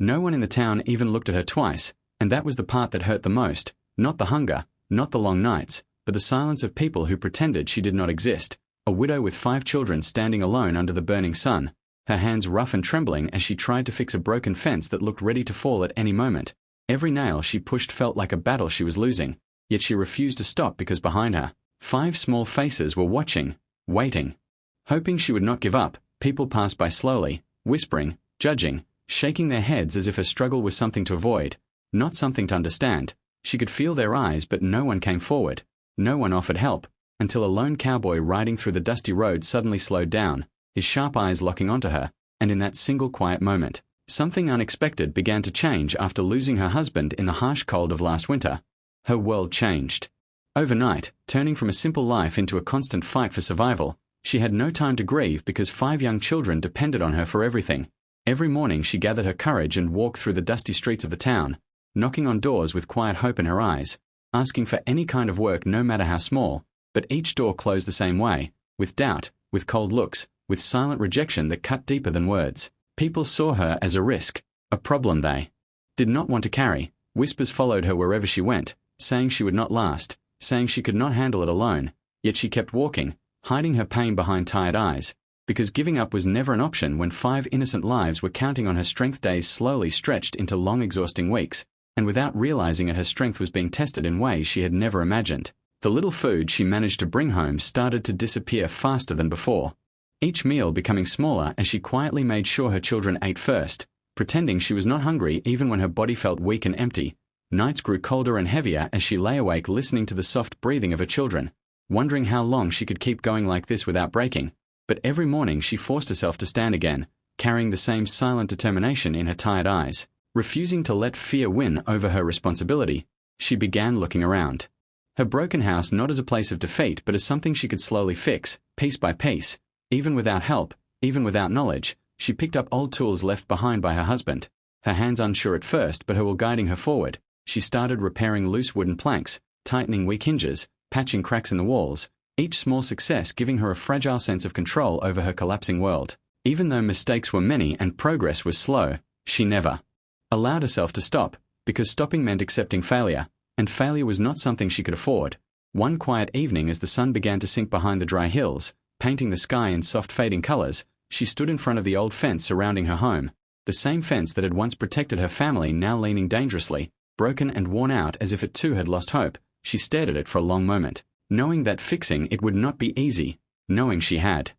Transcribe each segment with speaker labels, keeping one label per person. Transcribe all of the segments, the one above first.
Speaker 1: No one in the town even looked at her twice, and that was the part that hurt the most, not the hunger, not the long nights, but the silence of people who pretended she did not exist, a widow with 5 children standing alone under the burning sun, her hands rough and trembling as she tried to fix a broken fence that looked ready to fall at any moment. Every nail she pushed felt like a battle she was losing, yet she refused to stop because behind her, 5 small faces were watching, waiting. Hoping she would not give up, people passed by slowly, whispering, judging, shaking their heads as if her struggle was something to avoid, not something to understand. She could feel their eyes, but no one came forward. No one offered help, until a lone cowboy riding through the dusty road suddenly slowed down, his sharp eyes locking onto her, and in that single quiet moment, something unexpected began to change after losing her husband in the harsh cold of last winter. Her world changed. Overnight, turning from a simple life into a constant fight for survival, she had no time to grieve because 5 young children depended on her for everything. Every morning she gathered her courage and walked through the dusty streets of the town, knocking on doors with quiet hope in her eyes, asking for any kind of work no matter how small, but each door closed the same way, with doubt, with cold looks, with silent rejection that cut deeper than words. People saw her as a risk, a problem they did not want to carry. Whispers followed her wherever she went, saying she would not last, saying she could not handle it alone, yet she kept walking, hiding her pain behind tired eyes, because giving up was never an option when 5 innocent lives were counting on her strength. Days slowly stretched into long exhausting weeks, and without realizing it her strength was being tested in ways she had never imagined. The little food she managed to bring home started to disappear faster than before, each meal becoming smaller as she quietly made sure her children ate first, pretending she was not hungry even when her body felt weak and empty. Nights grew colder and heavier as she lay awake listening to the soft breathing of her children, wondering how long she could keep going like this without breaking. But every morning she forced herself to stand again, carrying the same silent determination in her tired eyes. Refusing to let fear win over her responsibility, she began looking around. Her broken house not as a place of defeat but as something she could slowly fix, piece by piece. Even without help, even without knowledge, she picked up old tools left behind by her husband. Her hands unsure at first but her will guiding her forward, she started repairing loose wooden planks, tightening weak hinges, patching cracks in the walls, each small success giving her a fragile sense of control over her collapsing world. Even though mistakes were many and progress was slow, she never allowed herself to stop, because stopping meant accepting failure, and failure was not something she could afford. One quiet evening as the sun began to sink behind the dry hills, painting the sky in soft fading colors, she stood in front of the old fence surrounding her home, the same fence that had once protected her family now leaning dangerously, broken and worn out as if it too had lost hope. She stared at it for a long moment, knowing that fixing it would not be easy, knowing she had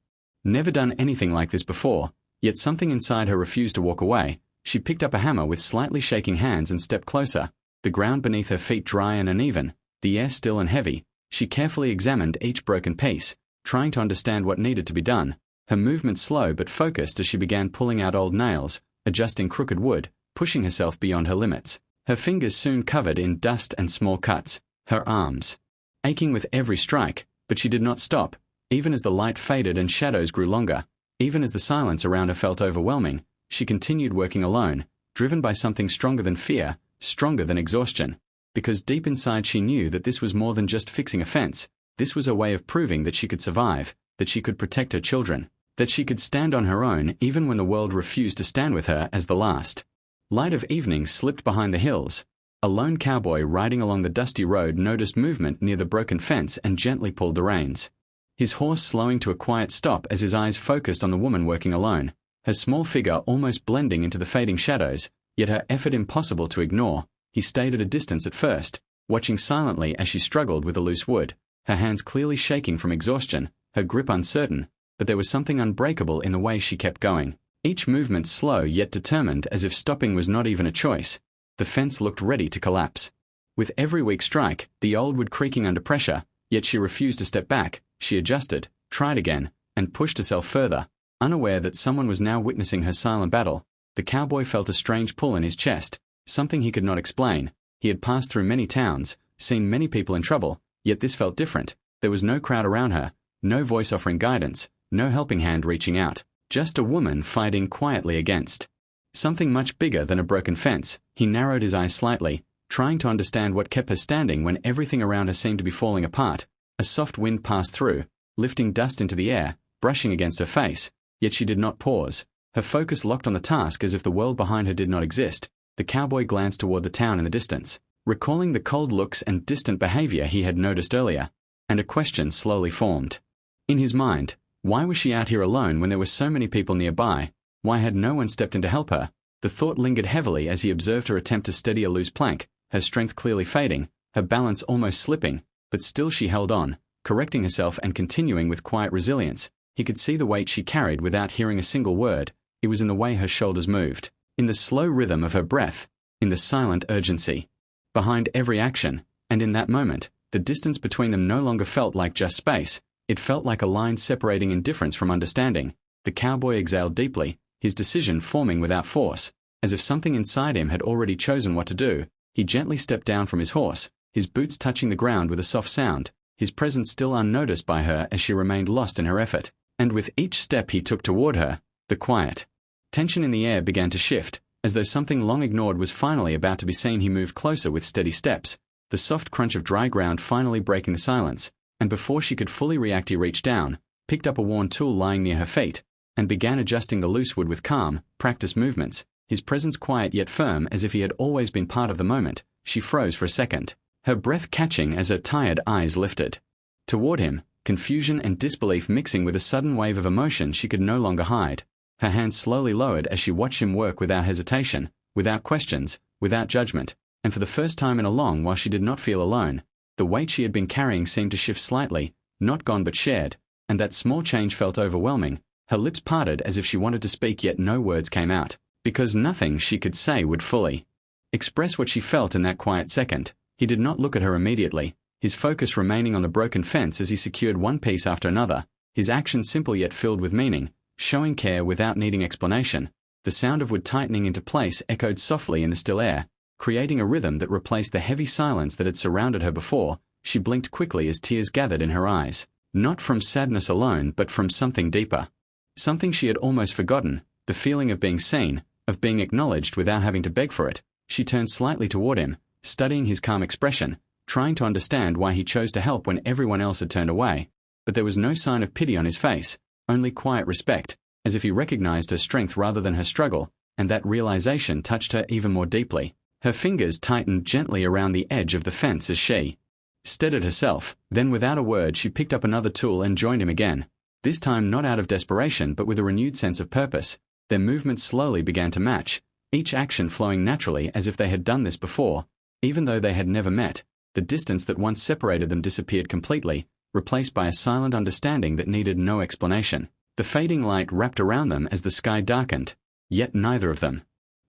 Speaker 1: never done anything like this before, yet something inside her refused to walk away. She picked up a hammer with slightly shaking hands and stepped closer, the ground beneath her feet dry and uneven, the air still and heavy. She carefully examined each broken piece, trying to understand what needed to be done, her movement slow but focused as she began pulling out old nails, adjusting crooked wood, pushing herself beyond her limits. Her fingers soon covered in dust and small cuts, her arms aching with every strike, but she did not stop, even as the light faded and shadows grew longer, even as the silence around her felt overwhelming. She continued working alone, driven by something stronger than fear, stronger than exhaustion, because deep inside she knew that this was more than just fixing a fence. This was a way of proving that she could survive, that she could protect her children, that she could stand on her own even when the world refused to stand with her. As the last light of evening slipped behind the hills, a lone cowboy riding along the dusty road noticed movement near the broken fence and gently pulled the reins, his horse slowing to a quiet stop as his eyes focused on the woman working alone, her small figure almost blending into the fading shadows, yet her effort impossible to ignore. He stayed at a distance at first, watching silently as she struggled with the loose wood, her hands clearly shaking from exhaustion, her grip uncertain, but there was something unbreakable in the way she kept going, each movement slow yet determined, as if stopping was not even a choice. The fence looked ready to collapse. With every weak strike, the old wood creaking under pressure, yet she refused to step back. She adjusted, tried again, and pushed herself further, unaware that someone was now witnessing her silent battle. The cowboy felt a strange pull in his chest, something he could not explain. He had passed through many towns, seen many people in trouble, yet this felt different. There was no crowd around her, no voice offering guidance, no helping hand reaching out, just a woman fighting quietly against something much bigger than a broken fence. He narrowed his eyes slightly, trying to understand what kept her standing when everything around her seemed to be falling apart. A soft wind passed through, lifting dust into the air, brushing against her face, yet she did not pause. Her focus locked on the task as if the world behind her did not exist. The cowboy glanced toward the town in the distance, recalling the cold looks and distant behavior he had noticed earlier, and a question slowly formed. In his mind, why was she out here alone when there were so many people nearby? Why had no one stepped in to help her? The thought lingered heavily as he observed her attempt to steady a loose plank, her strength clearly fading, her balance almost slipping, but still she held on, correcting herself and continuing with quiet resilience. He could see the weight she carried without hearing a single word. It was in the way her shoulders moved, in the slow rhythm of her breath, in the silent urgency behind every action, and in that moment, the distance between them no longer felt like just space. It felt like a line separating indifference from understanding. The cowboy exhaled deeply, his decision forming without force, as if something inside him had already chosen what to do. He gently stepped down from his horse, his boots touching the ground with a soft sound, his presence still unnoticed by her as she remained lost in her effort. And with each step he took toward her, the quiet tension in the air began to shift, as though something long ignored was finally about to be seen. He moved closer with steady steps, the soft crunch of dry ground finally breaking the silence, and before she could fully react he reached down, picked up a worn tool lying near her feet, and began adjusting the loose wood with calm, practiced movements, his presence quiet yet firm as if he had always been part of the moment. She froze for a second, her breath catching as her tired eyes lifted toward him, confusion and disbelief mixing with a sudden wave of emotion she could no longer hide. Her hands slowly lowered as she watched him work without hesitation, without questions, without judgment, and for the first time in a long while she did not feel alone. The weight she had been carrying seemed to shift slightly, not gone but shared, and that small change felt overwhelming. Her lips parted as if she wanted to speak, yet no words came out, because nothing she could say would fully express what she felt in that quiet second. He did not look at her immediately, his focus remaining on the broken fence as he secured one piece after another, his action simple yet filled with meaning, showing care without needing explanation. The sound of wood tightening into place echoed softly in the still air, creating a rhythm that replaced the heavy silence that had surrounded her before. She blinked quickly as tears gathered in her eyes, not from sadness alone but from something deeper. Something she had almost forgotten, the feeling of being seen, of being acknowledged without having to beg for it. She turned slightly toward him, studying his calm expression, trying to understand why he chose to help when everyone else had turned away. But there was no sign of pity on his face, only quiet respect, as if he recognized her strength rather than her struggle, and that realization touched her even more deeply. Her fingers tightened gently around the edge of the fence as she steadied herself. Then without a word she picked up another tool and joined him again, this time not out of desperation but with a renewed sense of purpose. Their movements slowly began to match, each action flowing naturally as if they had done this before. Even though they had never met, the distance that once separated them disappeared completely, replaced by a silent understanding that needed no explanation. The fading light wrapped around them as the sky darkened, yet neither of them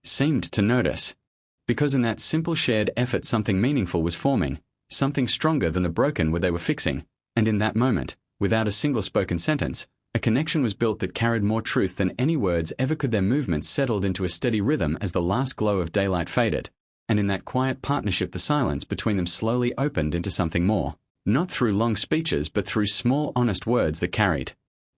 Speaker 1: seemed to notice, because in that simple shared effort something meaningful was forming, something stronger than the broken wood they were fixing, and in that moment, without a single spoken sentence, a connection was built that carried more truth than any words ever could. Their movements settled into a steady rhythm as the last glow of daylight faded, and in that quiet partnership the silence between them slowly opened into something more, not through long speeches but through small honest words that carried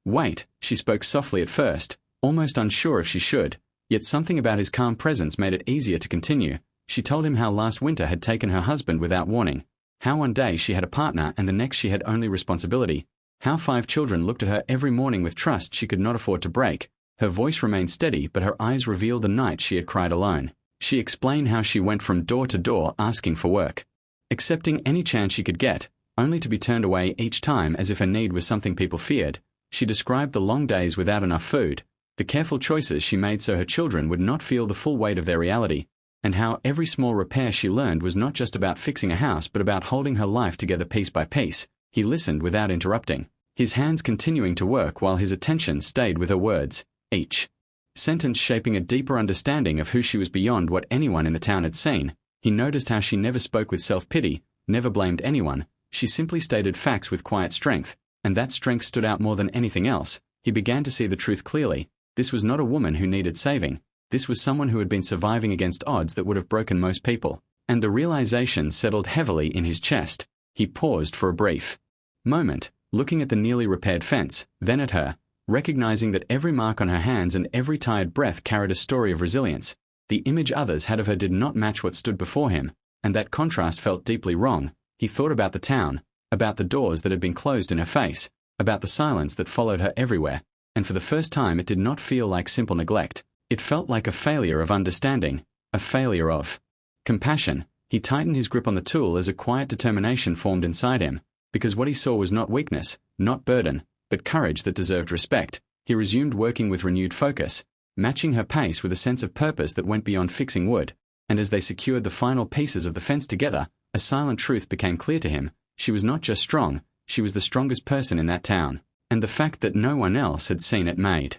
Speaker 1: weight. She spoke softly at first, almost unsure if she should, yet something about his calm presence made it easier to continue. She told him how last winter had taken her husband without warning, how one day she had a partner and the next she had only responsibility, how 5 children looked at her every morning with trust she could not afford to break. Her voice remained steady but her eyes revealed the night she had cried alone. She explained how she went from door to door asking for work, accepting any chance she could get, only to be turned away each time as if her need was something people feared. She described the long days without enough food, the careful choices she made so her children would not feel the full weight of their reality, and how every small repair she learned was not just about fixing a house but about holding her life together piece by piece. He listened without interrupting, his hands continuing to work while his attention stayed with her words, each sentence shaping a deeper understanding of who she was beyond what anyone in the town had seen. He noticed how she never spoke with self-pity, never blamed anyone. She simply stated facts with quiet strength, and that strength stood out more than anything else. He began to see the truth clearly. This was not a woman who needed saving. This was someone who had been surviving against odds that would have broken most people. And the realization settled heavily in his chest. He paused for a brief moment, looking at the nearly repaired fence, then at her, recognizing that every mark on her hands and every tired breath carried a story of resilience. The image others had of her did not match what stood before him, and that contrast felt deeply wrong. He thought about the town, about the doors that had been closed in her face, about the silence that followed her everywhere, and for the first time it did not feel like simple neglect. It felt like a failure of understanding, a failure of compassion. He tightened his grip on the tool as a quiet determination formed inside him, because what he saw was not weakness, not burden, but courage that deserved respect. He resumed working with renewed focus, matching her pace with a sense of purpose that went beyond fixing wood, and as they secured the final pieces of the fence together, a silent truth became clear to him. She was not just strong, she was the strongest person in that town, and the fact that no one else had seen it made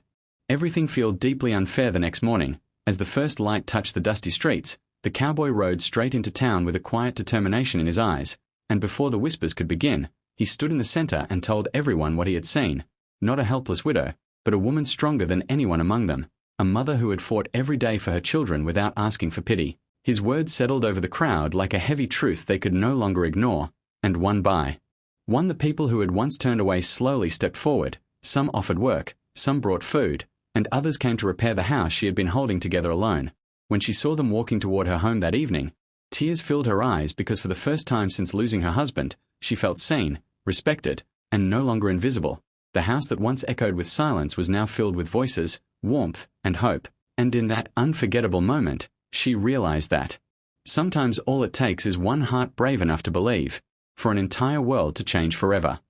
Speaker 1: everything feel deeply unfair. The next morning, as the first light touched the dusty streets, the cowboy rode straight into town with a quiet determination in his eyes, and before the whispers could begin, he stood in the center and told everyone what he had seen. Not a helpless widow, but a woman stronger than anyone among them, a mother who had fought every day for her children without asking for pity. His words settled over the crowd like a heavy truth they could no longer ignore, and one by one the people who had once turned away slowly stepped forward. Some offered work, some brought food, and others came to repair the house she had been holding together alone. When she saw them walking toward her home that evening, tears filled her eyes because for the first time since losing her husband, she felt seen, respected, and no longer invisible. The house that once echoed with silence was now filled with voices, warmth, and hope. And in that unforgettable moment, she realized that sometimes all it takes is one heart brave enough to believe, for an entire world to change forever.